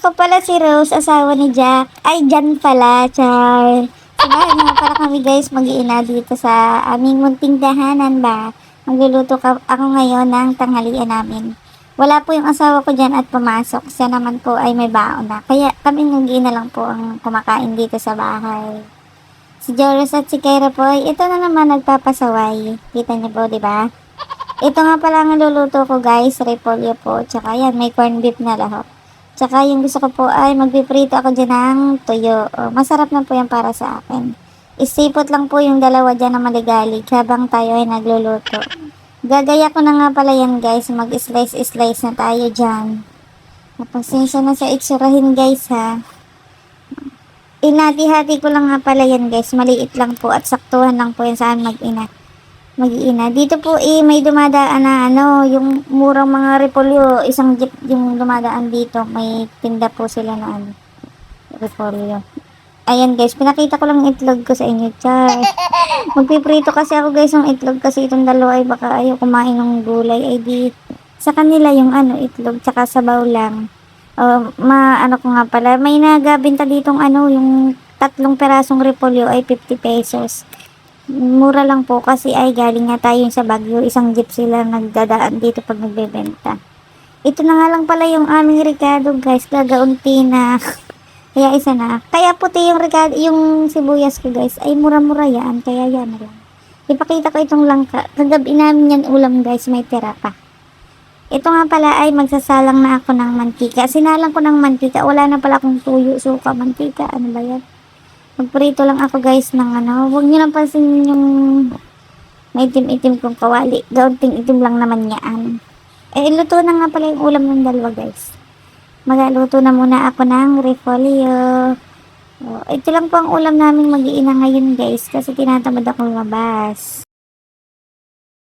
Ako pala si Rose, asawa ni Jack. Ay, Jan pala, Char. Samahan nga pala kami guys, mag-iina dito sa aming munting dahanan ba. Ako ngayon ng tanghalian namin. Wala po yung asawa ko dyan at pumasok. Siya naman po ay may baon na. Kaya kami mag-iina lang po ang kumakain dito sa bahay. Si Joros at si Kyra po, ito na naman nagpapasaway. Kita niyo po, di ba? Ito nga pala ang niluluto ko guys, repolyo po. Tsaka yan, may corned beef na lahok. Tsaka yung gusto ko po ay magpiprito ako dyan ng tuyo. O, masarap na po yan para sa akin. Isipot lang po yung dalawa dyan na maligalig habang tayo ay nagluluto. Gagaya ko na nga pala yan guys, mag-slice-slice na tayo dyan. Napasensya na sa itsurahin guys ha. Inati-hati ko lang nga pala yan guys, maliit lang po at saktuhan lang po yan saan mag-iina. Dito po may dumadaan na yung murang mga repolyo, isang jeep yung dumadaan dito. May tinda po sila na repolyo. Ayan guys, pinakita ko lang itlog ko sa inyo, char. Magpiprito kasi ako guys ng itlog kasi itong dalawa ay baka ayaw kumain ng gulay. Ay di, sa kanila yung itlog, tsaka sabaw lang. Ko nga pala, may nagabinta ditong yung 3 perasong repolyo ay 50 pesos. Mura lang po kasi ay galing nga tayo sa Baguio. Isang jeep sila nagdadaan dito pag nagbebenta. Ito na nga lang pala yung aming Ricardo guys. Gagaunti na. Kaya isa na. Kaya puti yung Ricardo, yung sibuyas ko guys. Ay mura-mura yan. Kaya yan na lang. Ipakita ko itong langka. Kagabi namin yan ulam guys. May tira pa. Ito nga pala ay magsasalang na ako ng mantika. Sinalang ko ng mantika. Wala na pala akong tuyo, suka, mantika. Ano ba yan? Magprito lang ako guys ng huwag nyo lang pansin yung may itim-itim kong kawali. Gaunting itim lang naman yan. Luto na nga pala yung ulam ng dalawa guys. Magaluto na muna ako ng repolyo. Ito lang po ang ulam namin mag-iina ngayon guys kasi tinatamad ako lumabas.